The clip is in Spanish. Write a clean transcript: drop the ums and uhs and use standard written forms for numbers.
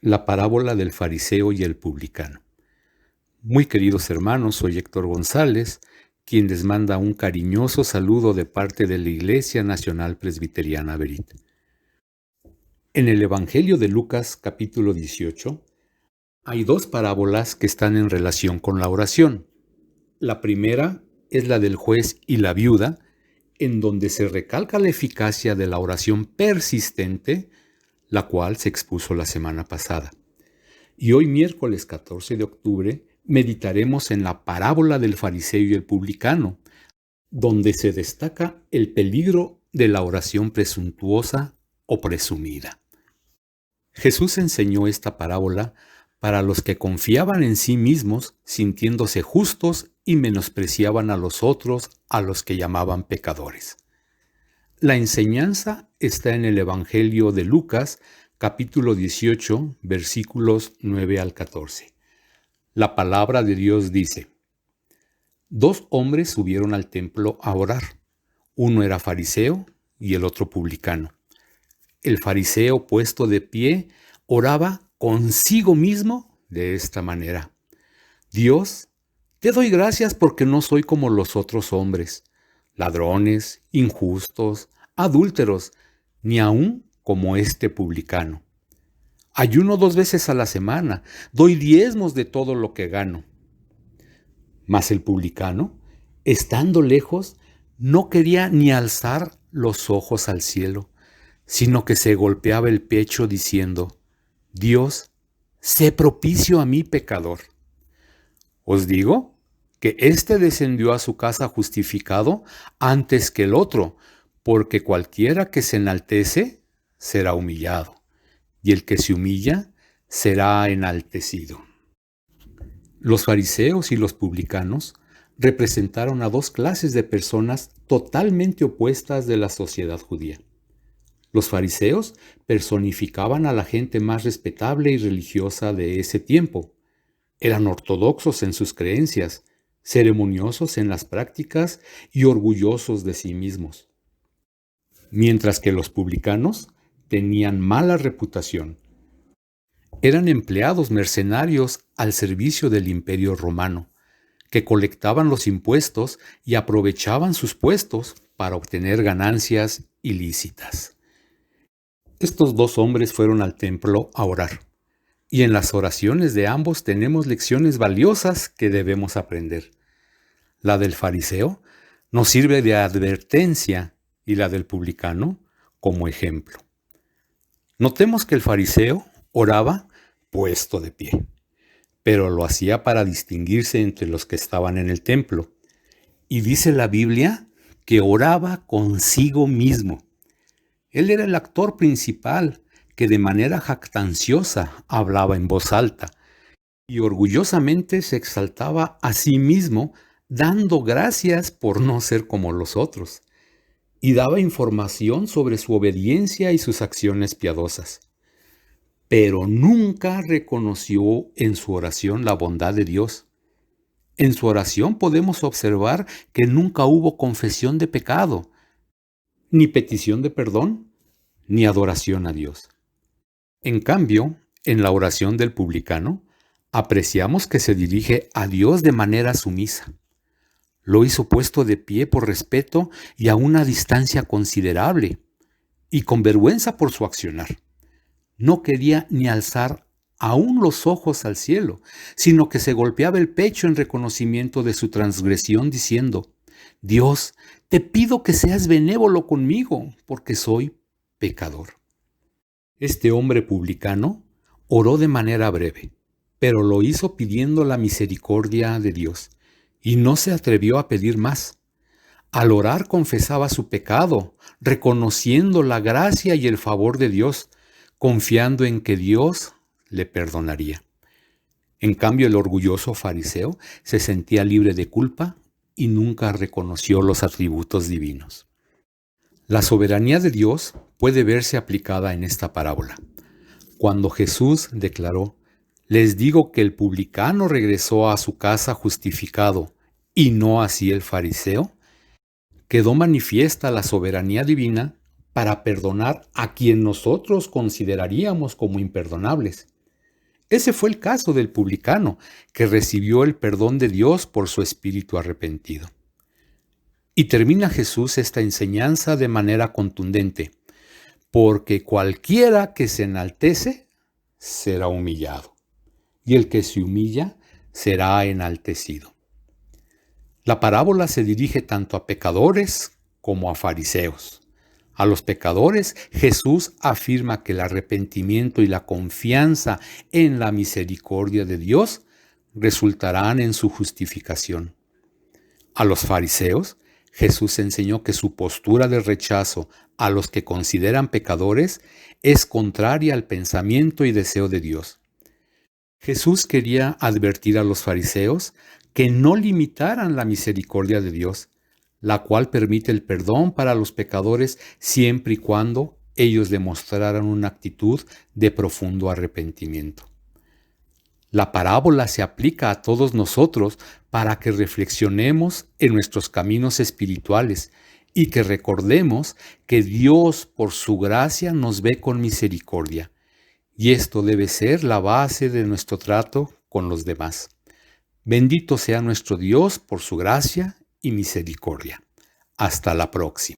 La parábola del fariseo y el publicano. Muy queridos hermanos, soy Héctor González, quien les manda un cariñoso saludo de parte de la Iglesia Nacional Presbiteriana Berit. En el Evangelio de Lucas, capítulo 18, hay dos parábolas que están en relación con la oración. La primera es la del juez y la viuda, en donde se recalca la eficacia de la oración persistente, la cual se expuso la semana pasada. Y hoy, miércoles 14 de octubre, meditaremos en la parábola del fariseo y el publicano, donde se destaca el peligro de la oración presuntuosa o presumida. Jesús enseñó esta parábola para los que confiaban en sí mismos, sintiéndose justos y menospreciaban a los otros, a los que llamaban pecadores. La enseñanza está en el Evangelio de Lucas, capítulo 18, versículos 9 al 14. La palabra de Dios dice: Dos hombres subieron al templo a orar. Uno era fariseo y el otro publicano. El fariseo, puesto de pie, oraba consigo mismo de esta manera: Dios, te doy gracias porque no soy como los otros hombres, ladrones, injustos, adúlteros, ni aun como este publicano. Ayuno 2 veces a la semana, doy diezmos de todo lo que gano. Mas el publicano, estando lejos, no quería ni alzar los ojos al cielo, sino que se golpeaba el pecho diciendo: Dios, sé propicio a mí pecador. Os digo que éste descendió a su casa justificado antes que el otro, porque cualquiera que se enaltece será humillado, y el que se humilla será enaltecido. Los fariseos y los publicanos representaron a dos clases de personas totalmente opuestas de la sociedad judía. Los fariseos personificaban a la gente más respetable y religiosa de ese tiempo. Eran ortodoxos en sus creencias, ceremoniosos en las prácticas y orgullosos de sí mismos. Mientras que los publicanos tenían mala reputación. Eran empleados mercenarios al servicio del Imperio Romano, que colectaban los impuestos y aprovechaban sus puestos para obtener ganancias ilícitas. Estos dos hombres fueron al templo a orar, y en las oraciones de ambos tenemos lecciones valiosas que debemos aprender. La del fariseo nos sirve de advertencia y la del publicano como ejemplo. Notemos que el fariseo oraba puesto de pie, pero lo hacía para distinguirse entre los que estaban en el templo. Y dice la Biblia que oraba consigo mismo. Él era el actor principal que de manera jactanciosa hablaba en voz alta y orgullosamente se exaltaba a sí mismo, dando gracias por no ser como los otros, y daba información sobre su obediencia y sus acciones piadosas. Pero nunca reconoció en su oración la bondad de Dios. En su oración podemos observar que nunca hubo confesión de pecado, ni petición de perdón, ni adoración a Dios. En cambio, en la oración del publicano, apreciamos que se dirige a Dios de manera sumisa. Lo hizo puesto de pie por respeto y a una distancia considerable, y con vergüenza por su accionar. No quería ni alzar aún los ojos al cielo, sino que se golpeaba el pecho en reconocimiento de su transgresión, diciendo: Dios, te pido que seas benévolo conmigo, porque soy pecador. Este hombre publicano oró de manera breve, pero lo hizo pidiendo la misericordia de Dios, y no se atrevió a pedir más. Al orar confesaba su pecado, reconociendo la gracia y el favor de Dios, confiando en que Dios le perdonaría. En cambio, el orgulloso fariseo se sentía libre de culpa y nunca reconoció los atributos divinos. La soberanía de Dios puede verse aplicada en esta parábola. Cuando Jesús declaró: Les digo que el publicano regresó a su casa justificado, y no así el fariseo, quedó manifiesta la soberanía divina para perdonar a quien nosotros consideraríamos como imperdonables. Ese fue el caso del publicano, que recibió el perdón de Dios por su espíritu arrepentido. Y termina Jesús esta enseñanza de manera contundente, porque cualquiera que se enaltece será humillado, y el que se humilla será enaltecido. La parábola se dirige tanto a pecadores como a fariseos. A los pecadores, Jesús afirma que el arrepentimiento y la confianza en la misericordia de Dios resultarán en su justificación. A los fariseos, Jesús enseñó que su postura de rechazo a los que consideran pecadores es contraria al pensamiento y deseo de Dios. Jesús quería advertir a los fariseos que no limitaran la misericordia de Dios, la cual permite el perdón para los pecadores siempre y cuando ellos demostraran una actitud de profundo arrepentimiento. La parábola se aplica a todos nosotros para que reflexionemos en nuestros caminos espirituales y que recordemos que Dios, por su gracia, nos ve con misericordia. Y esto debe ser la base de nuestro trato con los demás. Bendito sea nuestro Dios por su gracia y misericordia. Hasta la próxima.